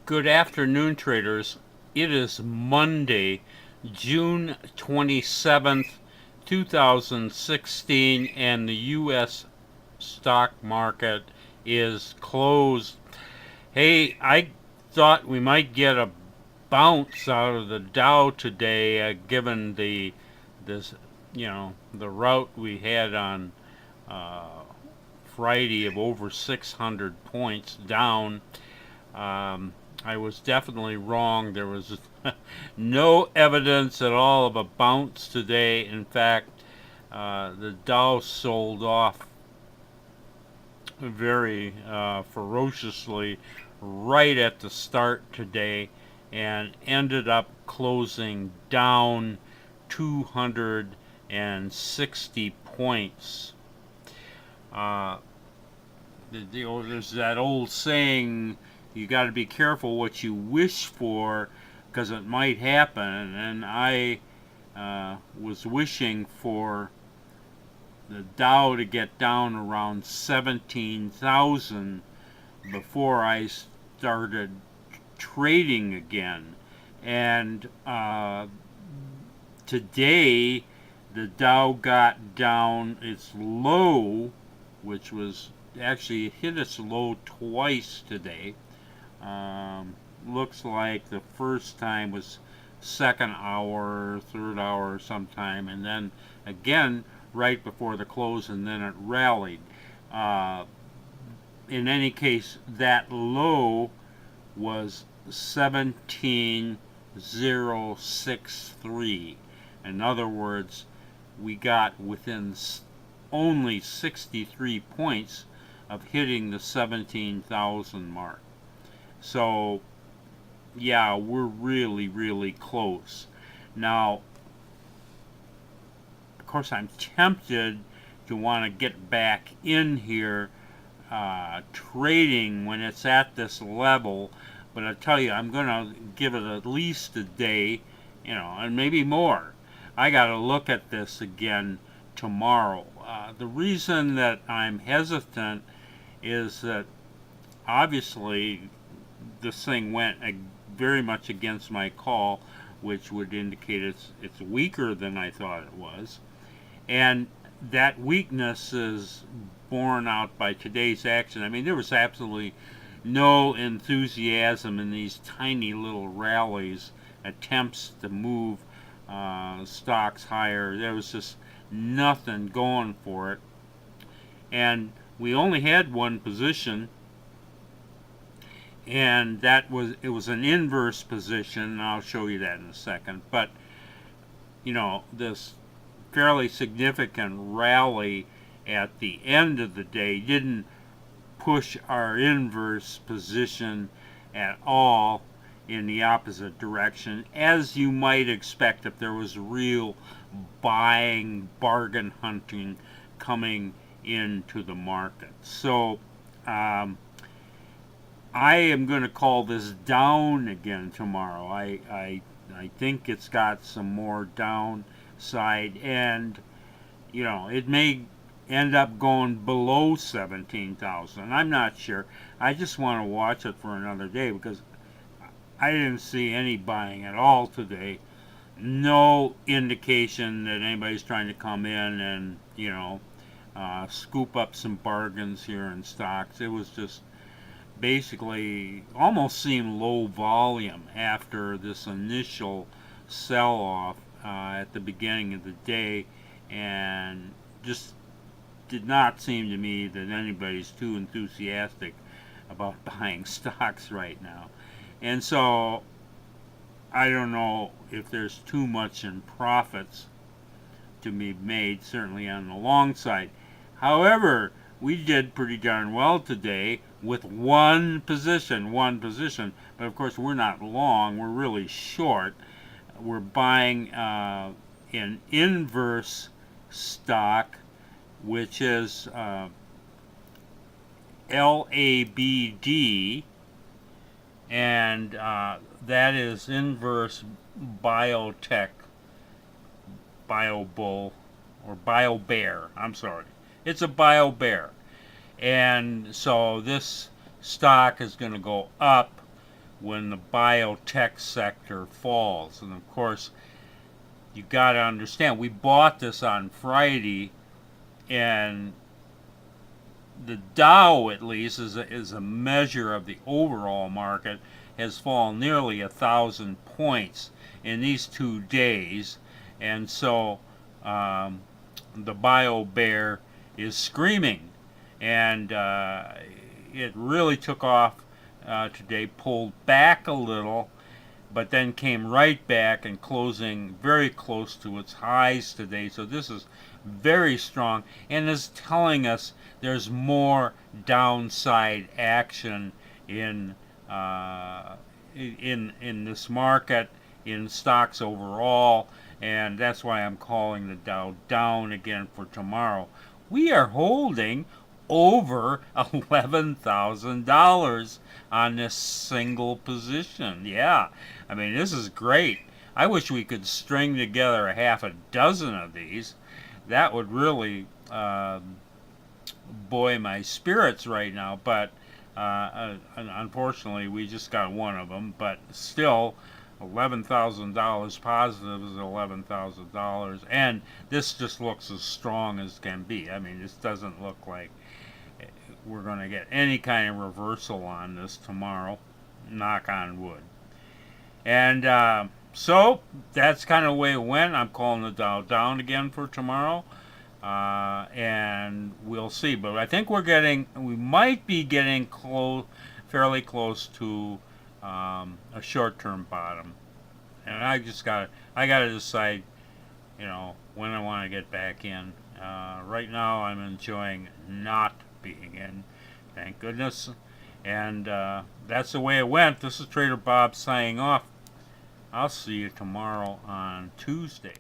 Good afternoon, traders. It is Monday, June 27th, 2016, and the U.S. stock market is closed. Hey, I thought we might get a bounce out of the Dow today, given this the rout we had on uh, Friday of over 600 points down. Um, I was definitely wrong. There was no evidence at all of a bounce today. In fact, the Dow sold off very ferociously right at the start today and ended up closing down 260 points. Uh, there's that old saying, you got to be careful what you wish for because it might happen. And I was wishing for the Dow to get down around 17,000 before I started trading again. And today, the Dow got down its low, which was actually hit its low twice today. Looks like the first time was second hour, third hour sometime, and then again right before the close, and then it rallied. Uh, in any case, that low was 17,063. In other words, we got within only 63 points of hitting the 17,000 mark. So, yeah, we're really, really close. Now, of course, I'm tempted to want to get back in here trading when it's at this level, but I tell you, I'm going to give it at least a day, and maybe more. I got to look at this again tomorrow. The reason that I'm hesitant is that obviously this thing went very much against my call, which would indicate it's weaker than I thought it was. And that weakness is borne out by today's action. I mean, there was absolutely no enthusiasm in these tiny little rallies, attempts to move stocks higher. There was just nothing going for it. And we only had one position, and it was an inverse position, and I'll show you that in a second. But this fairly significant rally at the end of the day didn't push our inverse position at all in the opposite direction, as you might expect if there was real buying, bargain hunting coming into the market. So I am going to call this down again tomorrow. I think it's got some more downside, and it may end up going below 17,000. I'm not sure. I just want to watch it for another day because I didn't see any buying at all today. No indication that anybody's trying to come in and scoop up some bargains here in stocks. It was just basically almost seemed low volume after this initial sell-off at the beginning of the day, and just did not seem to me that anybody's too enthusiastic about buying stocks right now. And so I don't know if there's too much in profits to be made, certainly on the long side. However, we did pretty darn well today with one position, but of course we're not long, we're really short. We're buying an inverse stock, which is LABD, and that is Inverse Biotech, BioBull, or BioBear. I'm sorry. It's a BioBear. And so this stock is going to go up when the biotech sector falls. And of course, you got to understand, we bought this on Friday, and the Dow, at least, is a measure of the overall market, has fallen nearly 1,000 points in these 2 days. And so the bio bear is screaming. And it really took off today, pulled back a little, but then came right back and closing very close to its highs today. So this is very strong and is telling us there's more downside action in this market, in stocks overall, and that's why I'm calling the Dow down again for tomorrow. We are holding over $11,000 on this single position. Yeah, I mean, this is great. I wish we could string together a half a dozen of these. That would really buoy my spirits right now, but unfortunately we just got one of them. But still, $11,000 positive is $11,000, and this just looks as strong as can be. I mean, this doesn't look like we're going to get any kind of reversal on this tomorrow, knock on wood. And so that's kind of the way it went. I'm calling the Dow down again for tomorrow, and we'll see. But I think we might be getting fairly close to a short-term bottom, and I gotta decide, when I want to get back in. Right now, I'm enjoying not being in, thank goodness. And that's the way it went. This is Trader Bob signing off. I'll see you tomorrow on Tuesday.